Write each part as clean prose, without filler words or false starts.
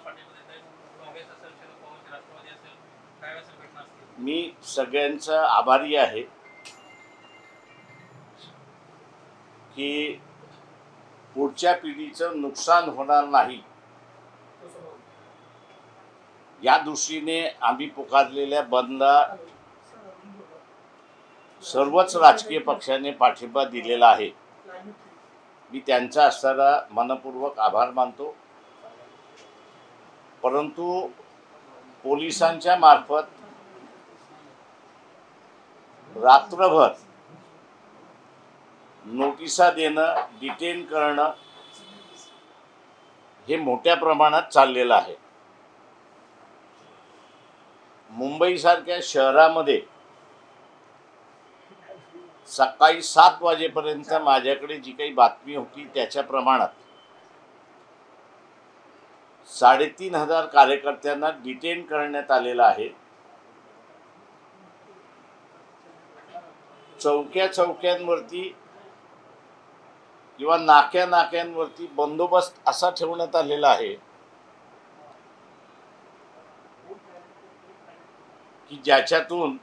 पाठिंबा देत आहेत. काँग्रेस असेल, शरद पवार, राष्ट्रवादी असेल, काय संघटना असतील? मी सगळ्यांचा आभारी आहे की पुढच्या पिढीचं नुकसान होणार नाही या दृष्टीने आम्ही पुकारलेल्या बंदला सर्वच राजकीय पक्षांनी पाठिंबा दिलेला आहे. मी त्यांचा असताना मनपूर्वक आभार मानतो. परंतु पोलिसांच्या मार्फत रात्रभर नोटिसा देणं, डिटेन करणं हे मोठ्या प्रमाणात चाललेलं आहे. मुंबईसारख्या शहरामध्ये सकाळी 7 वाजेपर्यंत माझ्याकडे जी काही बातमी होती त्याच्या प्रमाणात 3,500 कार्यकर्त्यांना डिटेन करण्यात आलेलं आहे. चौक्यांवरती किंवा नाक्यांवरती बंदोबस्त असा ठेवण्यात आलेला आहे की ज्याच्यातून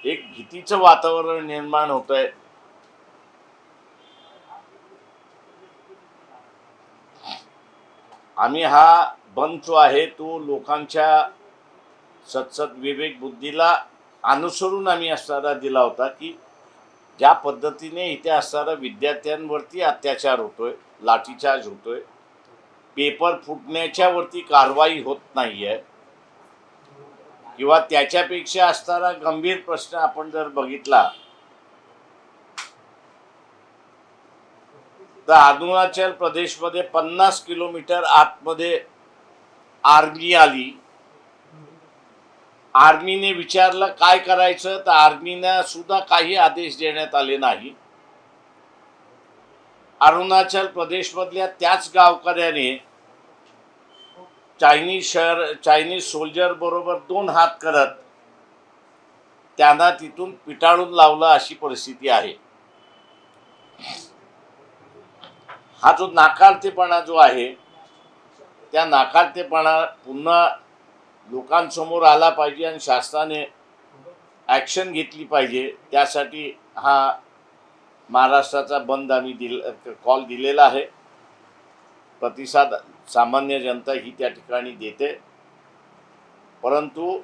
एक भीतीचं वातावरण निर्माण होतंय. आम्ही हा बंद जो आहे तो लोकांच्या सतसत विवेक बुद्धीला अनुसरून आम्ही असणारा दिला होता की ज्या पद्धतीने इथे असणारा विद्यार्थ्यांवरती अत्याचार होतोय, लाठीचार्ज होतोय, पेपर फुटण्याच्या वरती कारवाई होत नाहीये किंवा त्याच्यापेक्षा असणारा गंभीर प्रश्न आपण जर बघितला तर अरुणाचल प्रदेशमध्ये 50 किलोमीटर आतमध्ये आर्मी आली. आर्मीने विचारलं काय करायचं तर आर्मीने सुद्धा काही आदेश देण्यात आले नाही. अरुणाचल प्रदेशमधल्या त्याच गावकऱ्याने चायनीज सोल्जर बरोबर 2 हात करत त्यांना तिथून पिटाळून लावलं अशी परिस्थिती आहे. हा जो नाकारतेपणा जो आहे त्या नाकारतेपणा पुन्हा लोकांसमोर आला पाहिजे आणि शासनाने ॲक्शन घेतली पाहिजे. त्यासाठी हा महाराष्ट्राचा बंद आम्ही कॉल दिलेला आहे. प्रतिसाद सामान्य जनता ही त्या ठिकाणी देते. परंतु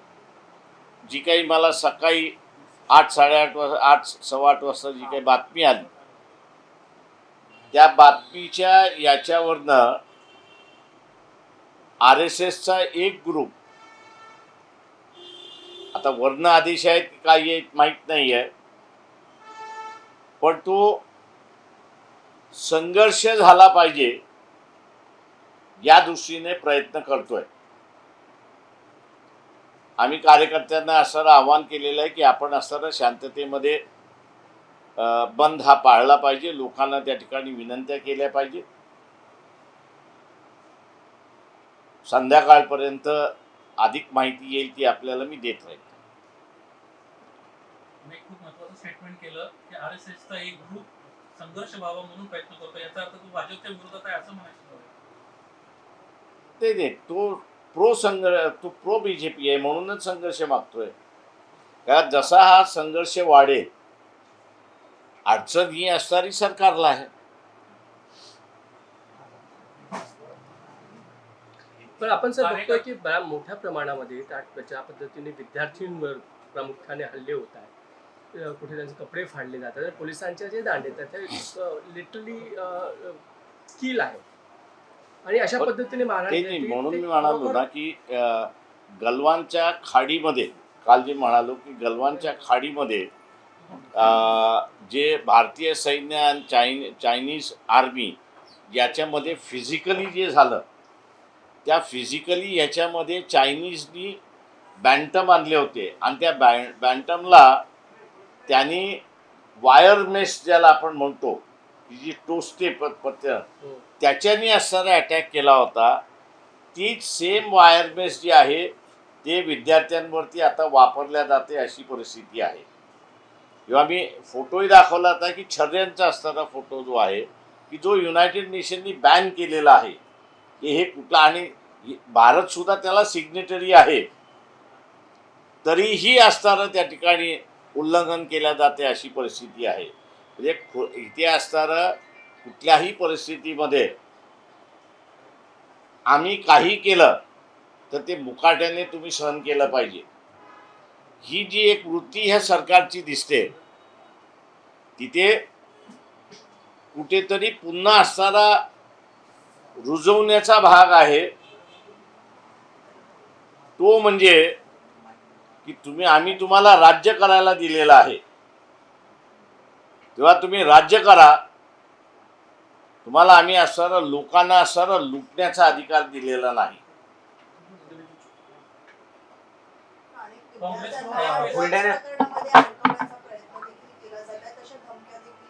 जी काही मला सकाळी 8-8:30 वाजता 8-8:15 वाजता जी काही बातमी आली त्या बातमीच्या याच्यावरनं RSSचा एक ग्रुप, आता वर्ण आदेश आहेत की काय आहेत माहीत नाही आहे, पण तो संघर्ष झाला पाहिजे या दृष्टीने प्रयत्न करतोय. आम्ही कार्यकर्त्यांना असं आवाहन केलेलं आहे की आपण असं शांततेमध्ये बंद हा पाळला पाहिजे. लोकांना त्या ठिकाणी विनंत्या केल्या पाहिजे. संध्याकाळपर्यंत अधिक माहिती येईल ती आपल्याला मी देत राहील. मी खूप महत्त्वाचं स्टेटमेंट केलं की RSSचा एक ग्रुप संघर्ष व्हावा म्हणून प्रयत्न करतो. याचा अर्थ तो भाजपच्या विरोधात आहे असं म्हणायचं? ते तो प्रो BJP आहे म्हणूनच संघर्ष मागतोय. कारण जसा हा संघर्ष वाढेल अडचण ही असणारी सरकारला आहे. पण आपण सर बघतोय की बऱ्याच मोठ्या प्रमाणामध्ये ज्या पद्धतीने विद्यार्थ्यांवर प्रामुख्याने हल्ले होत आहेत, कुठे त्यांचे कपडे फाडले जातात, पोलिसांच्या जे दांडे आहेत ते लिटरली किल आहे आणि अशा पद्धतीने म्हणून मी म्हणालो ना की गलवानच्या खाडीमध्ये काल जे म्हणालो की गलवानच्या खाडीमध्ये जे भारतीय सैन्य आणि चायनीज आर्मी याच्यामध्ये फिजिकली जे झालं त्या फिजिकली याच्यामध्ये चायनीजनी बँटम आणले होते आणि त्या बँटमला त्यांनी वायर मेश ज्याला आपण म्हणतो की जी टोचते पत्त्या त्याच्याने असणारा अटॅक केला होता. तीच सेम वायर मेश जी आहे ते विद्यार्थ्यांवरती आता वापरल्या जाते अशी परिस्थिती आहे. किंवा मी फोटोही दाखवला होता की छर्यांचा असणारा फोटो जो आहे की जो युनायटेड नेशननी बॅन केलेला आहे की हे कुठला आणि भारत सुद्धा त्याला सिग्नेटरी आहे, तरीही असताना त्या ठिकाणी उल्लंघन केल्या जाते अशी परिस्थिती आहे. म्हणजे इथे असताना कुठल्याही परिस्थितीमध्ये आम्ही काही केलं तर ते मुकाट्याने तुम्ही सहन केलं पाहिजे. ही जी एक वृत्ती ह्या सरकारची दिसते, तिथे कुठेतरी पुन्हा असणारा रुजवण्याचा भाग आहे. तो म्हणजे की आम्ही तुम्हाला राज्य करायला दिलेलं आहे, तेव्हा तुम्ही राज्य करा. तुम्हाला आम्ही असणारा लोकांना असणारा लुटण्याचा अधिकार दिलेला नाही.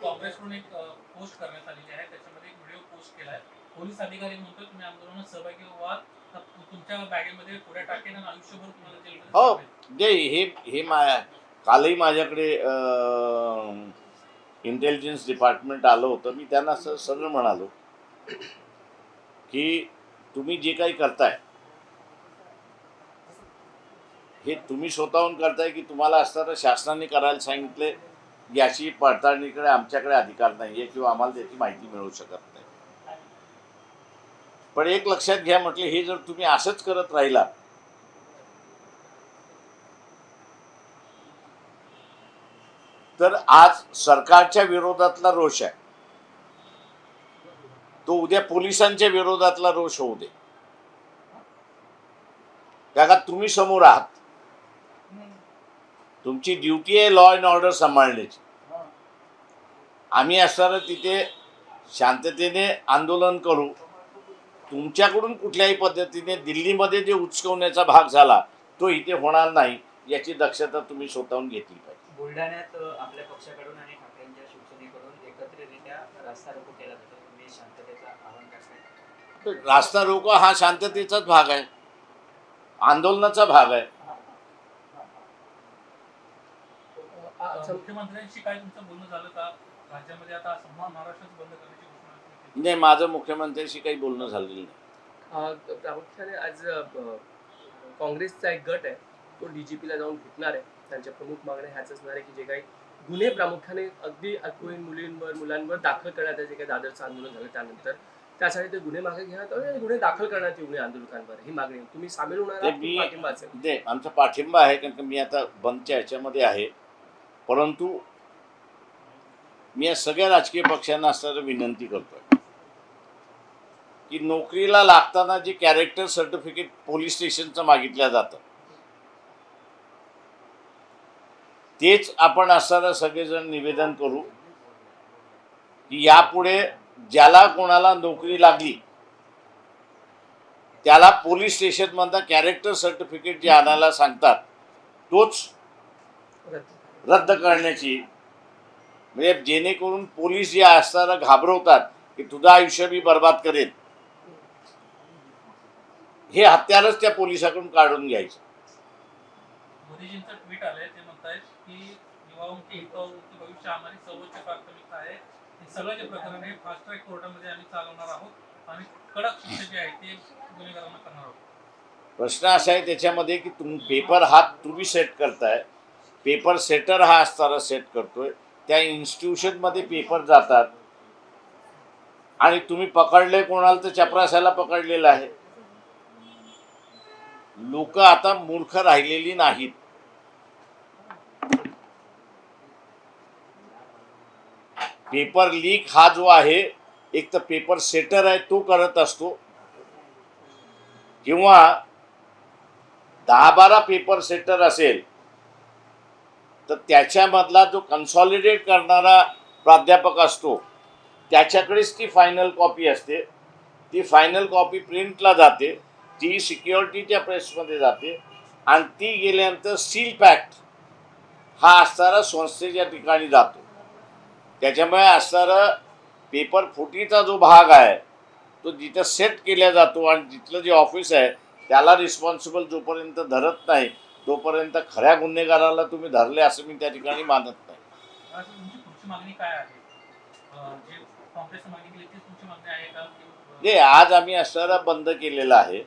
काँग्रेसकडून एक पोस्ट करण्यात आलेली आहे, त्याच्यामध्ये एक व्हिडिओ पोस्ट केलाय. पोलीस अधिकारी म्हणतो तुम्ही आंदोलनात सहभागी व्हाल तर तुमच्या बॅगेमध्ये पुढे टाकेन आणि आयुष्यभर तुम्हाला जेलमध्ये हो, ठेवेन. जे हे कालही माझ्याकडे इंटेलिजन्स डिपार्टमेंट आलं होतं. मी त्यांना सरळ म्हणालो की तुम्ही जे काही करताय हे तुम्ही स्वतःहून करताय की तुम्हाला असताना शासनाने करायला सांगितले, याची पडताळणीकडे आमच्याकडे अधिकार नाही आहे किंवा आम्हाला त्याची माहिती मिळू शकत नाही. पण एक लक्षात घ्या म्हटलं, हे जर तुम्ही असंच करत राहिला तर आज सरकारच्या विरोधातला रोष आहे, तो उद्या पोलिसांच्या विरोधातला रोष होऊ दे. का तुम्ही समोर आहात, तुमची ड्युटी आहे लॉ अँड ऑर्डर सांभाळण्याची. आम्ही असताना तिथे शांततेने आंदोलन करू. तुमच्याकडून कुठल्याही पद्धतीने दिल्लीमध्ये जे उचकवण्याचा भाग झाला तो इथे होणार नाही, याची दक्षता तुम्ही स्वतःहून घेतली पाहिजे. बुलढाण्यात आपल्या पक्षाकडून आणि ठाकरेंच्या शिवसेनेकडून एकत्रितरित्या रास्ता रोको केला जातो. तुम्ही शांततेचा आवाहन करताय. रास्ता रोको हा शांततेचाच भाग आहे, आंदोलनाचा भाग आहे. मुख्यमंत्र्यांशी काय तुमचं बोलणं झालं का? राज्यामध्ये आता संपूर्ण महाराष्ट्रात बंद करण्याची घोषणा केली. नाही, माझं मुख्यमंत्र्यांशी काही बोलणं झालेलं नाही. प्रामुख्याने आज काँग्रेसचा एक गट आहे, तो डीजीपीला जाऊन भेटणार आहे. त्यांच्या प्रमुख मागण्या ह्याच असणार आहे की जे काही गुन्हे प्रामुख्याने अगदी अल्पवयीन मुलांवर दाखल करण्यात आले, जे काही दादरचं आंदोलन झालं त्यानंतर, त्यासाठी ते गुन्हे मागे घेण्यात आले, गुन्हे दाखल करण्यात येऊ नये आंदोलकांवर, ही मागणी. तुम्ही सामील होणार आहात? पाठिंबा असेल? आमचा पाठिंबा आहे, कारण की मी आता बंदच्या ह्याच्यामध्ये आहे. परंतु मी या सगळ्या राजकीय पक्षांना असणारी विनंती करतोय की नोकरीला लागताना जे कॅरेक्टर सर्टिफिकेट पोलीस स्टेशनचं मागितलं जातं, तेच आपण असताना सगळेजण निवेदन करू की यापुढे ज्याला कोणाला नोकरी लागली त्याला पोलीस स्टेशनमधनं कॅरेक्टर सर्टिफिकेट जे आणायला सांगतात तोच रद्द करण्याची, म्हणजे जेणेकरून पोलीस जे असताना घाबरवतात की तुझं आयुष्य मी बर्बाद करेन, हे हत्यारच त्या पोलिसाकडून काढून घ्यायचं. मोदीजींचं ट्विट आलंय, ते म्हणतायत की युवाओं के हितों के भविष्य हमारी सर्वोच्च प्राथमिकता आहे. हे सगळं जे प्रकरण आहे फास्ट ट्रॅक कोर्टामध्ये आम्ही चालवणार आहोत आणि कडक शिक्षा जे आहे ते गुन्हेगारांना करणार आहोत. प्रश्न असा आहे त्याच्यामध्ये की पेपर हा तुम्ही सेट करताय, पेपर सेटर हा असताना सेट करतोय. त्या इन्स्टिट्यूशनमध्ये पेपर जातात आणि तुम्ही पकडले कोणाला तर चपराशाला पकडलेलं आहे. लोक आता मूर्ख राहिलेली नाहीत. पेपर लीक हा जो आहे, एक तर पेपर सेटर आहे तो करत असतो, किंवा 10-12 पेपर सेटर असेल तर त्याच्यामधला जो कन्सॉलिडेट करणारा प्राध्यापक असतो त्याच्याकडेच ती फायनल कॉपी असते. ती फायनल कॉपी प्रिंटला जाते, ती सिक्युरिटीच्या प्रेसमध्ये जाते आणि ती गेल्यानंतर सील पॅक्ट हा असणारा संस्थेच्या ठिकाणी जातो. त्याच्यामुळे असणारा पेपर फुटीचा जो भाग आहे तो जिथं सेट केला जातो आणि जिथलं जे ऑफिस आहे त्याला रिस्पॉन्सिबल जोपर्यंत धरत नाही तोपर्यंत खऱ्या गुन्हेगाराला तुम्ही धरले असं मी त्या ठिकाणी मानत नाही. तुमची पुढची मागणी काय आहे? जे काँग्रेसने मागणी केली तीच तुमची मागणी आहे का? आज आम्ही असणारा बंद केलेला आहे.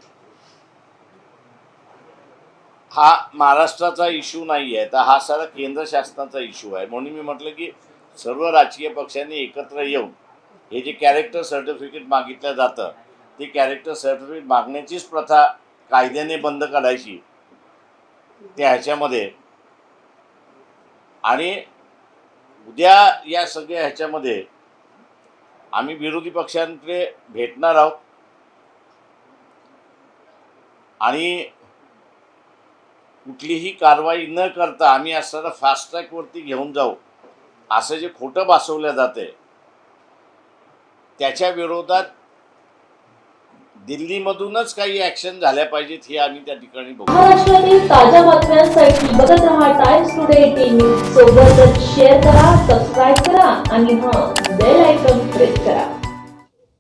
हा महाराष्ट्राचा इश्यू नाही आहे, तर हा सारा केंद्र शासनाचा इश्यू आहे. म्हणून मी म्हटलं की सर्व राजकीय पक्षांनी एकत्र येऊन हे जे कॅरेक्टर सर्टिफिकेट मागितलं जातं ते कॅरेक्टर सर्टिफिकेट मागण्याचीच प्रथा कायद्याने बंद करायची त्या ह्याच्यामध्ये. आणि उद्या या सगळ्या ह्याच्यामध्ये आम्ही विरोधी पक्षांकडे भेटणार आहोत आणि कुठलीही कारवाई न करता आम्ही असताना फास्ट ट्रॅकवरती घेऊन जाऊ असं जे खोटं भासवलं जाते त्याच्या विरोधात दिल्लीमधूनच काही ॲक्शन झाल्या पाहिजेत हे आम्ही त्या ठिकाणी बघू. महाराष्ट्रातील ताज्या बातम्यांसाठी बघत रहा टाइम्स टुडे 18 न्यूज. सोबतच शेअर करा, सबस्क्राईब करा आणि बेल आयकॉन प्रेस करा.